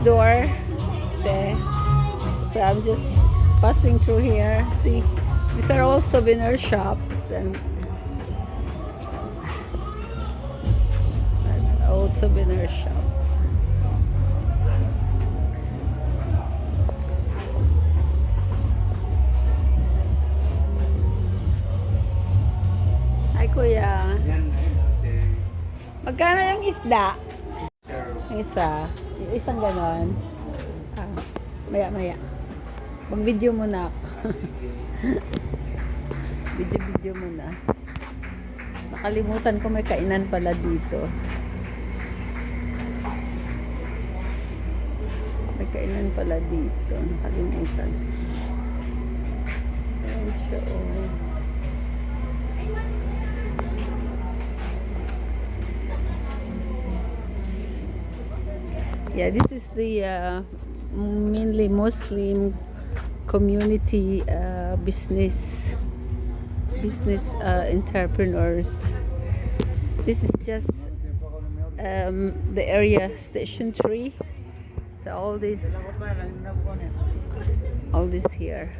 door there. So I'm just passing through here. See, these are all souvenir shops, and that's all souvenir shop. Hi kuya. Magkano yung isda? Yung isa. Yung isang ganon. Maya. Mag-video muna ako. Video muna. Nakalimutan ko may kainan pala dito. May kainan pala dito. Nakalimutan. Ayan siya, oh. Yeah, this is the mainly Muslim community business entrepreneurs. This is just the area station 3. So all this here.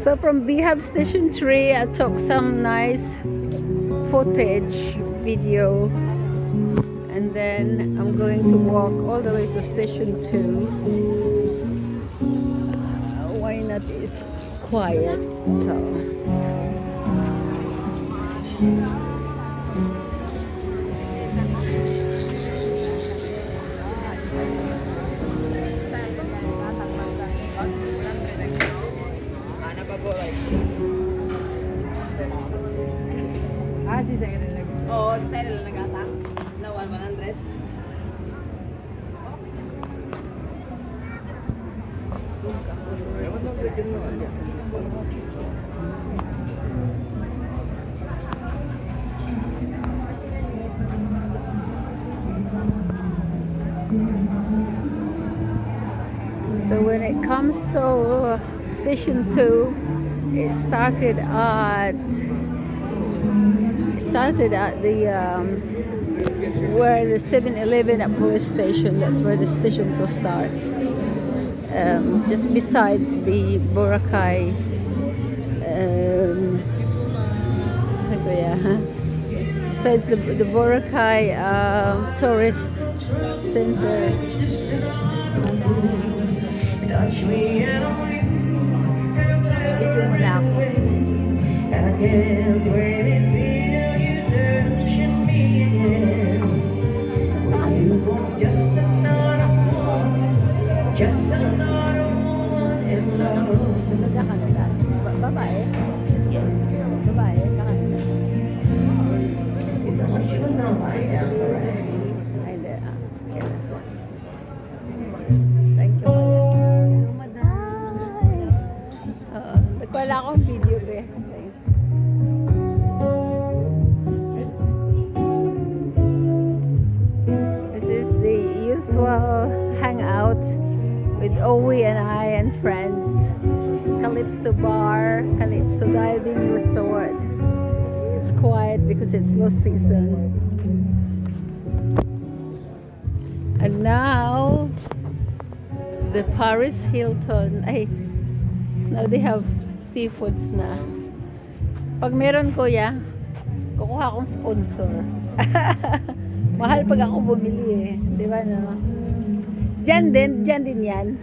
So from Bihab Station 3, I took some nice footage, video, and then I'm going to walk all the way to Station 2. Why not? It's quiet, so. Si Zaira lang. Oo, si Zaira lang nag-atang. Lawan 100. So when it comes to Station 2, it started at the where the 7-Eleven at police station. That's where the Station 2 starts. Just besides the Boracay besides the Boracay tourist center. Video mo na ako. Babae? Babae? Thank you. Wala akong video eh. Thanks. This is the usual hangout with Owie and I and friends. Calypso Bar, Calypso Diving Resort. It's quiet because it's low season. And now the Paris Hilton. Now they have seafoods na. Pag meron kuya, kukuha akong sponsor. Mahal pag ako bumili eh. Di ba no? Diyan din yan.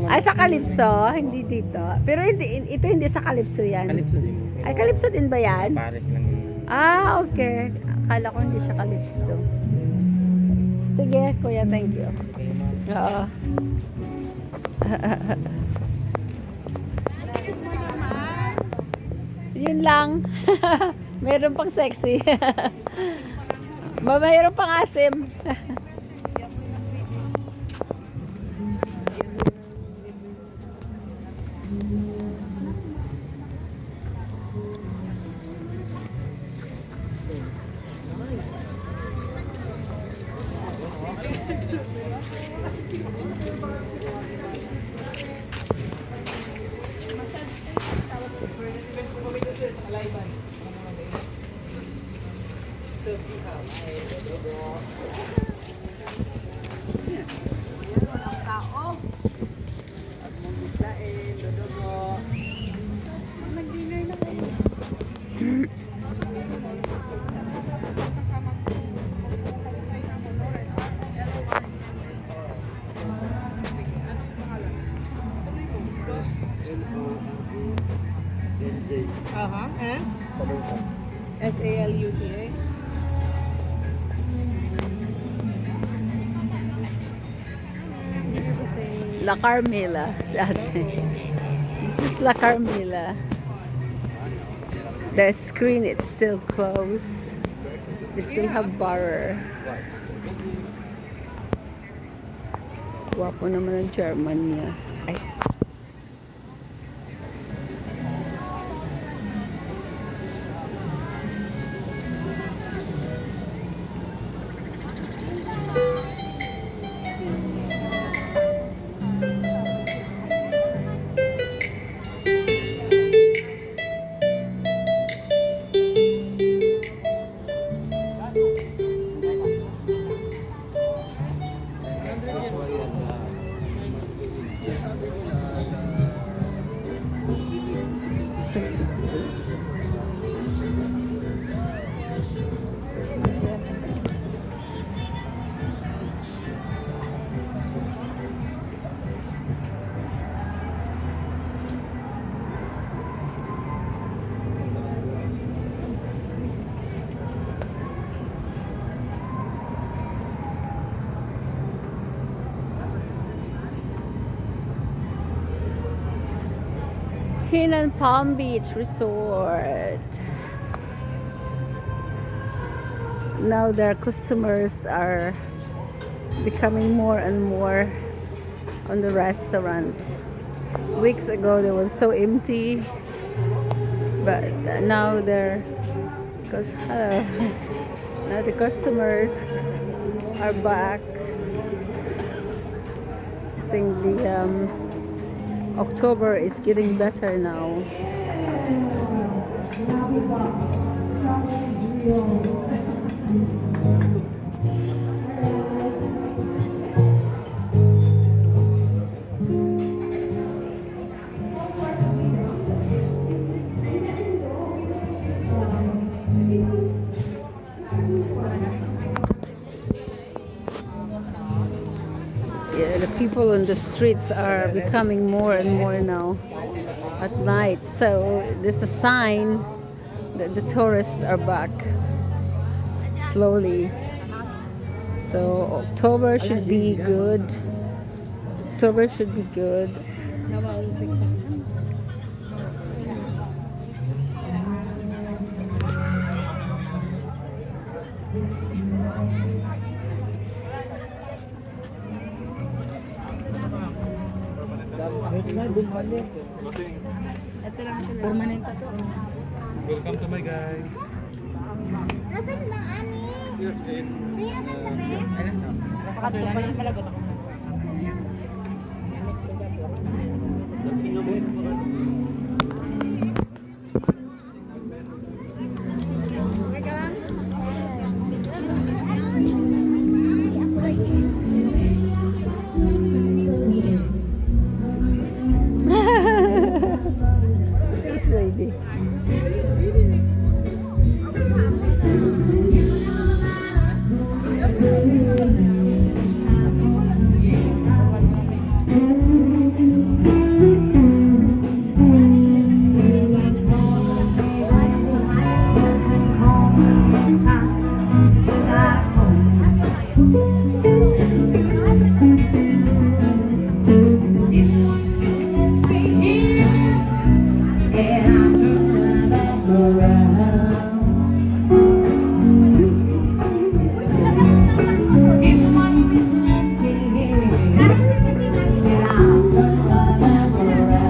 Ay, sa Calypso, hindi dito. Pero ito hindi sa Calypso yan. Calypso din. Ay, Calypso din ba yan? Paris lang. Ah, okay. Akala ko hindi siya Calypso. Sige, kuya, thank you. Oo. Yun lang. Mayroon pang sexy. Mayroon pang asim. Mag-dinner na kayo. And? Saluta. La Carmela. Si ate. This is La Carmela. The screen it's still closed. They still have bar. Guwapo naman ang German niya. Ay. Sexy. Hinan Palm Beach Resort. Now their customers are becoming more and more on the restaurants. Weeks ago they was so empty, but now they're hello. Now the customers are back. I think the October is getting better now. Yeah, the people on the streets are becoming more and more now at night. So there's a sign that the tourists are back slowly. So October should be good. October should be good. Welcome to my guys. Nasaan ba, Ani? Yes, in. May nasaan ka, be? Napakato pa lang talaga ako. This lady.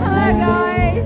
Hi guys.